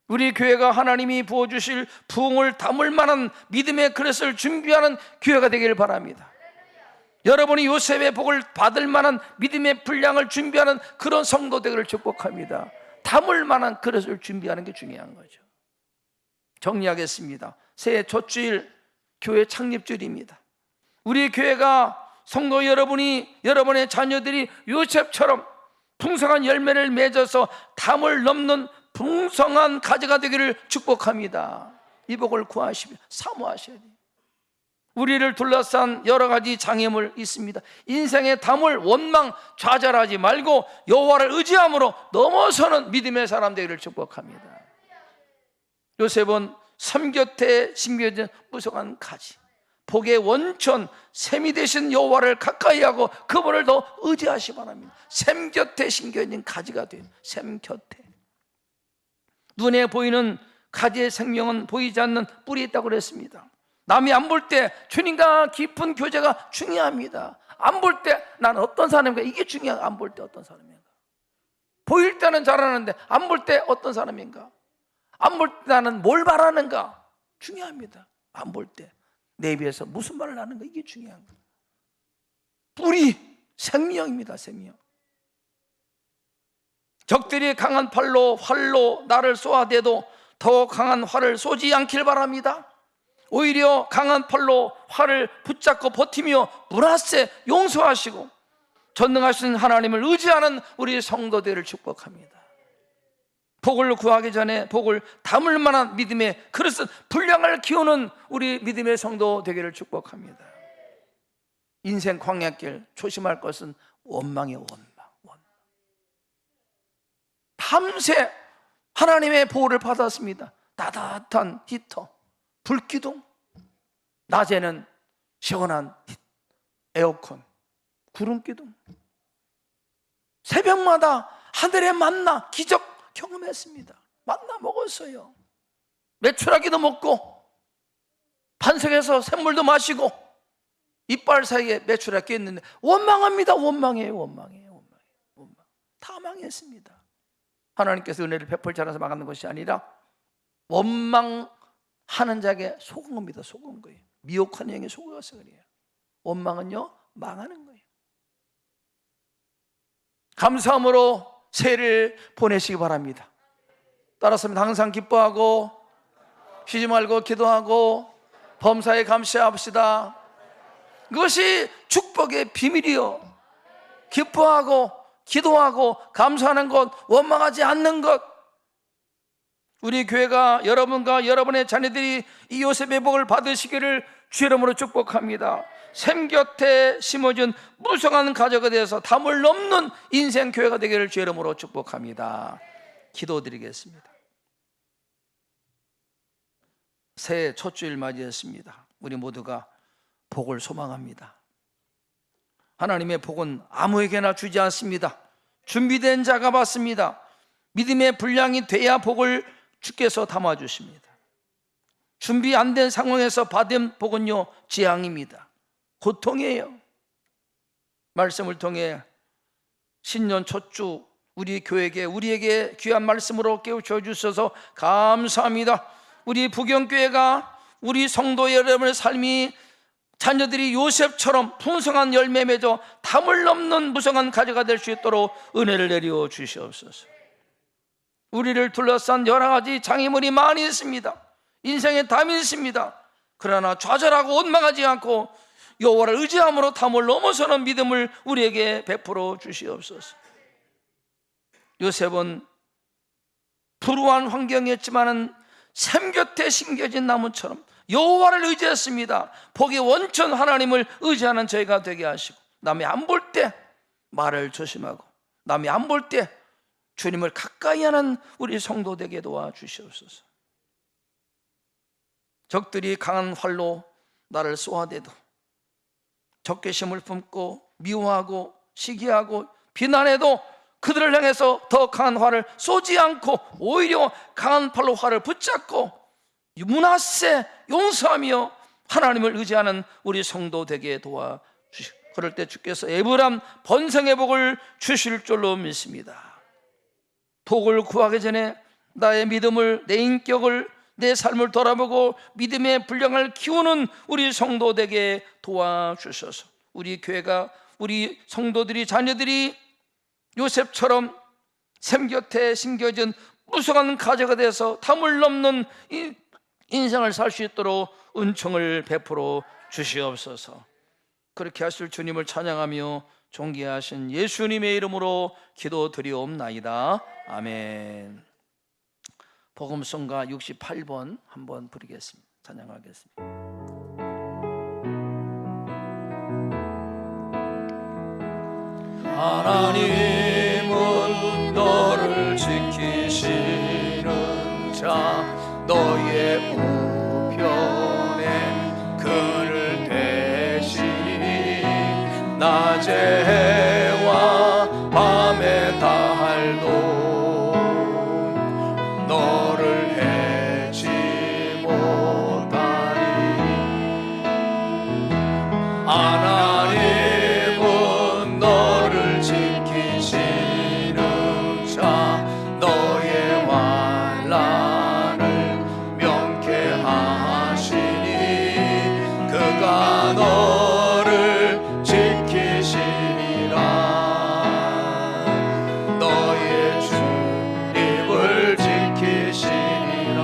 우리 교회가 하나님이 부어주실 부흥을 담을 만한 믿음의 그릇을 준비하는 교회가 되기를 바랍니다. 여러분이 요셉의 복을 받을 만한 믿음의 분량을 준비하는 그런 성도 되기를 축복합니다. 담을 만한 그릇을 준비하는 게 중요한 거죠. 정리하겠습니다. 새해 첫 주일 교회 창립주일입니다. 우리 교회가 성도 여러분이, 여러분의 자녀들이 요셉처럼 풍성한 열매를 맺어서 담을 넘는 풍성한 가지가 되기를 축복합니다. 이 복을 구하시며 사모하셔야 돼요. 우리를 둘러싼 여러 가지 장애물 있습니다. 인생의 담을 원망 좌절하지 말고 여호와를 의지함으로 넘어서는 믿음의 사람 되기를 축복합니다. 요셉은 섬 곁에 심겨진 무성한 가지, 복의 원천, 샘이 되신 여호와를 가까이 하고 그분을 더 의지하시 바랍니다. 샘 곁에 심겨진 가지가 돼요. 샘 곁에. 눈에 보이는 가지의 생명은 보이지 않는 뿔이 있다고 그랬습니다. 남이 안 볼 때 주님과 깊은 교제가 중요합니다. 안 볼 때 나는 어떤 사람인가, 이게 중요해요. 안 볼 때 어떤 사람인가. 보일 때는 잘하는데 안 볼 때 어떤 사람인가. 안 볼 때 나는 뭘 바라는가 중요합니다. 안 볼 때 내 입에서 무슨 말을 하는가, 이게 중요한 거예요. 뿔이 생명입니다. 생명. 적들이 강한 활로 나를 쏘아대도 더 강한 활을 쏘지 않길 바랍니다. 오히려 강한 팔로 활을 붙잡고 버티며 문하세 용서하시고 전능하신 하나님을 의지하는 우리 성도들을 축복합니다. 복을 구하기 전에 복을 담을 만한 믿음의 그릇은 분량을 키우는 우리 믿음의 성도 되기를 축복합니다. 인생 광야길 조심할 것은 원망의 원망. 밤새 하나님의 보호를 받았습니다. 따뜻한 히터, 불기둥, 낮에는 시원한 에어컨, 구름기둥. 새벽마다 하늘의 만나 기적 경험했습니다. 만나 먹었어요. 메추라기도 먹고 반석에서 샘물도 마시고 이빨 사이에 메추라기 있는데 원망합니다. 원망해요. 다 망했습니다. 하나님께서 은혜를 베풀 자라서 막는 것이 아니라 원망하는 자에게 속은 겁니다. 속은 거예요. 미혹한 영에 속어서 그래요. 원망은요 망하는 거예요. 감사함으로 새해를 보내시기 바랍니다. 따라서 항상 기뻐하고 쉬지 말고 기도하고 범사에 감사합시다. 그것이 축복의 비밀이요. 기뻐하고 기도하고 감사하는 것, 원망하지 않는 것. 우리 교회가 여러분과 여러분의 자녀들이 이 요셉의 복을 받으시기를 주 이름으로 축복합니다. 샘 곁에 심어준 무성한 가족에 대해서 담을 넘는 인생 교회가 되기를 주 이름으로 축복합니다. 기도드리겠습니다. 새해 첫 주일 맞이했습니다. 우리 모두가 복을 소망합니다. 하나님의 복은 아무에게나 주지 않습니다. 준비된 자가 받습니다. 믿음의 분량이 돼야 복을 주께서 담아주십니다. 준비 안 된 상황에서 받은 복은요 재앙입니다. 고통이에요. 말씀을 통해 신년 첫 주 우리 교회에게 우리에게 귀한 말씀으로 깨우쳐 주셔서 감사합니다. 우리 부경교회가 우리 성도 여러분의 삶이 자녀들이 요셉처럼 풍성한 열매 맺어 담을 넘는 무성한 가지가 될 수 있도록 은혜를 내려 주시옵소서. 우리를 둘러싼 여러 가지 장애물이 많이 있습니다. 인생에 담이 있습니다. 그러나 좌절하고 원망하지 않고 여호와를 의지함으로 담을 넘어서는 믿음을 우리에게 베풀어 주시옵소서. 요셉은 불우한 환경이었지만은 샘 곁에 심겨진 나무처럼 여호와를 의지했습니다. 복의 원천 하나님을 의지하는 저희가 되게 하시고, 남이 안 볼 때 말을 조심하고 남이 안 볼 때 주님을 가까이 하는 우리 성도 되게 도와주시옵소서. 적들이 강한 활로 나를 쏘아대도 적개심을 품고 미워하고 시기하고 비난해도 그들을 향해서 더 강한 활을 쏘지 않고 오히려 강한 팔로 활을 붙잡고 문하세 용서하며 하나님을 의지하는 우리 성도 되게 도와주시고, 그럴 때 주께서 애불한 번성의 복을 주실 줄로 믿습니다. 복을 구하기 전에 나의 믿음을, 내 인격을, 내 삶을 돌아보고 믿음의 분량을 키우는 우리 성도 되게 도와주셔서 우리 교회가, 우리 성도들이, 자녀들이 요셉처럼 샘 곁에 심겨진 무성한 가지가 돼서 담을 넘는 인생을 살 수 있도록 은총을 베풀어 주시옵소서. 그렇게 하실 주님을 찬양하며 존귀하신 예수님의 이름으로 기도드리옵나이다. 아멘. 복음성가 68번 한번 부르겠습니다. 찬양하겠습니다. 하나님은 너를 지키시는 자, 너의 우편에 그를 대시니 낮에 해와 밤에 달도 너를 해치 못하리. 하나님은 너를 지키시는 자, 너의 환난을 명쾌하시니 그가 너를 지키시리라. 너의 주님을 지키시리라.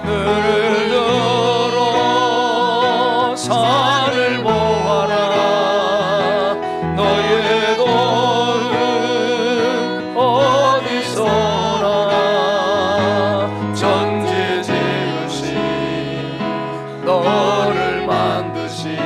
그를 들어 산을 보아라. 너의 돈은 어디서나. 전지 지으신 너를 만드신